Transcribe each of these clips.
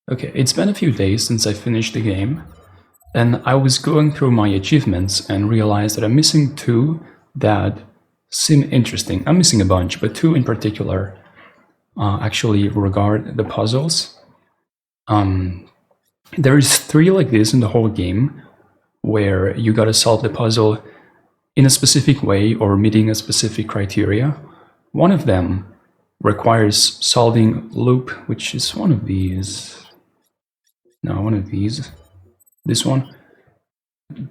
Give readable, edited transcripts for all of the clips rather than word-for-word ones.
Okay, it's been a few days since I finished the game, and I was going through my achievements and realized that I'm missing two that seem interesting. I'm missing a bunch, but two in particular actually regard the puzzles. There's three like this in the whole game, where you gotta solve the puzzle in a specific way or meeting a specific criteria. One of them requires solving loop, which is one of these. No, one of these. This one.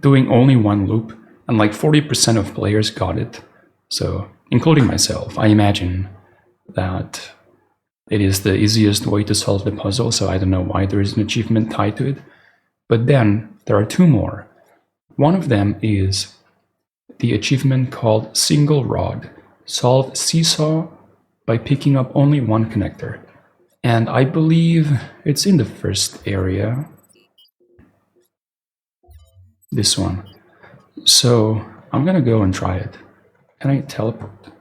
Doing only one loop, and like 40% of players got it. So, including myself, I imagine that it is the easiest way to solve the puzzle, so I don't know why there is an achievement tied to it. But then, there are two more. One of them is the achievement called Single Rod. Solve Seesaw by picking up only one connector. And I believe it's in the first area. This one. So I'm gonna go and try it. Can I teleport?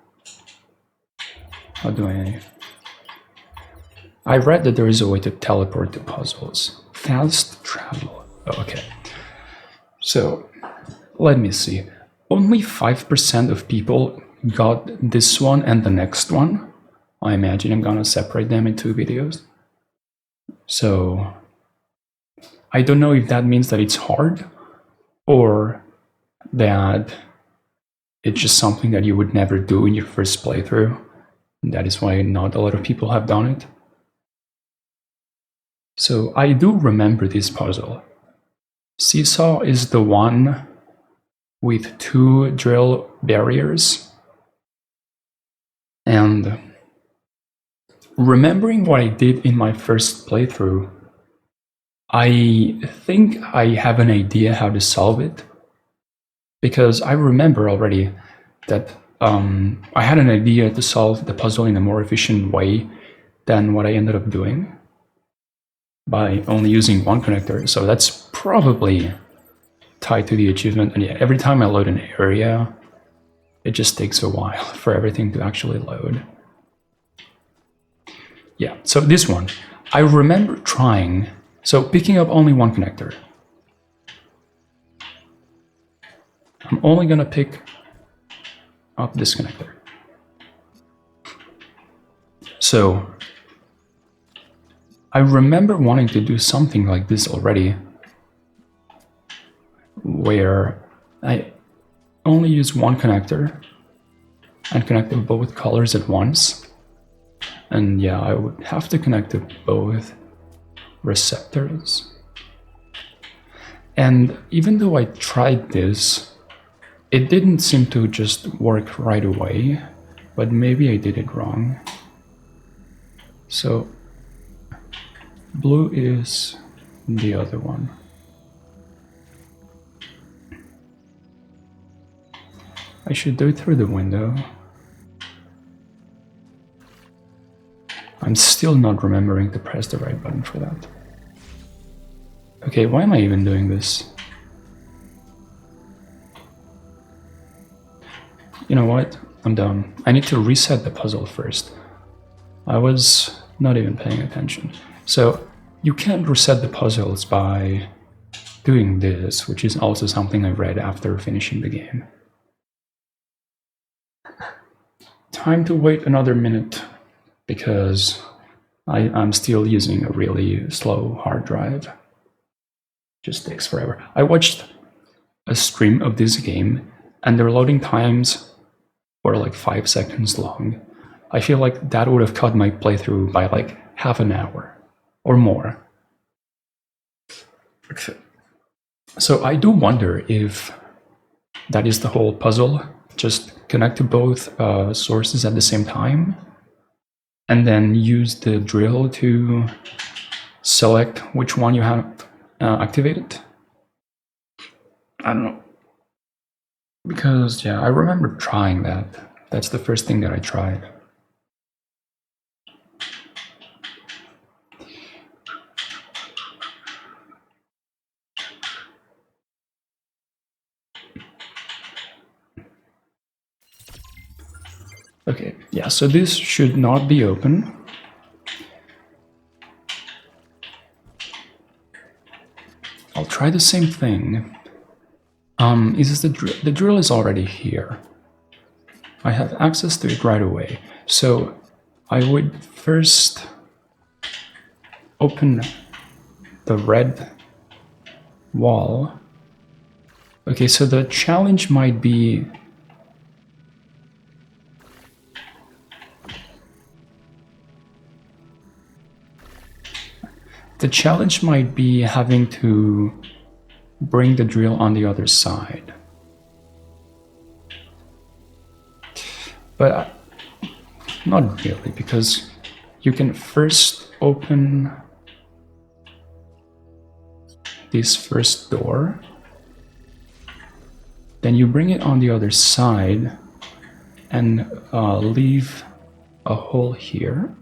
How do I read that there is a way to teleport to puzzles. Fast travel. Oh, okay. So let me see. Only 5% of people got this one and the next one. I imagine I'm gonna separate them in two videos. So I don't know if that means that it's hard or that it's just something that you would never do in your first playthrough. That is why not a lot of people have done it. So I do remember this puzzle. Seesaw is the one with two drill barriers. And remembering what I did in my first playthrough, I think I have an idea how to solve it. Because I remember already that I had an idea to solve the puzzle in a more efficient way than what I ended up doing by only using one connector. So that's probably tied to the achievement. And yeah, every time I load an area, it just takes a while for everything to actually load. Yeah, so this one, I remember trying, so picking up only one connector. I'm only gonna pick up this connector. So I remember wanting to do something like this already, where I only use one connector and connect to both colors at once. And yeah, I would have to connect to both receptors. And even though I tried this, it didn't seem to just work right away, but maybe I did it wrong. So blue is the other one. I should do it through the window. I'm still not remembering to press the right button for that. Okay, why am I even doing this? You know what? I'm done. I need to reset the puzzle first. I was not even paying attention. So you can't reset the puzzles by doing this, which is also something I read after finishing the game. Time to wait another minute because I'm still using a really slow hard drive. Just takes forever. I watched a stream of this game and their loading times were like 5 seconds long. I feel like that would have cut my playthrough by like half an hour or more. So I do wonder if that is the whole puzzle. Just connect to both sources at the same time and then use the drill to select which one you have activated. I don't know. Because, yeah, I remember trying that. That's the first thing that I tried. Okay, yeah, so this should not be open. I'll try the same thing. The drill is already here. I have access to it right away. So I would first open the red wall. Okay, so the challenge might be having to bring the drill on the other side. But not really, because you can first open this first door, then you bring it on the other side and leave a hole here.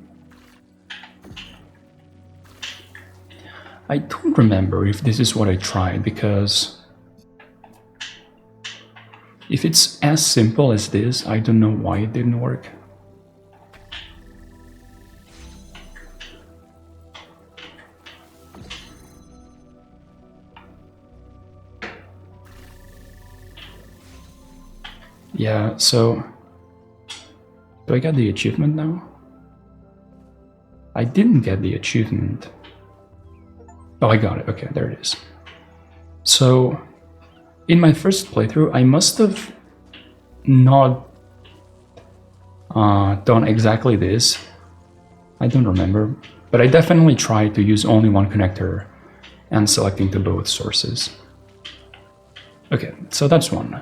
I don't remember if this is what I tried, because if it's as simple as this, I don't know why it didn't work. Yeah, so do I get the achievement now? I didn't get the achievement. Oh, I got it. Okay, there it is. So in my first playthrough, I must have not done exactly this. I don't remember, but I definitely tried to use only one connector and selecting to both sources. Okay, so that's one.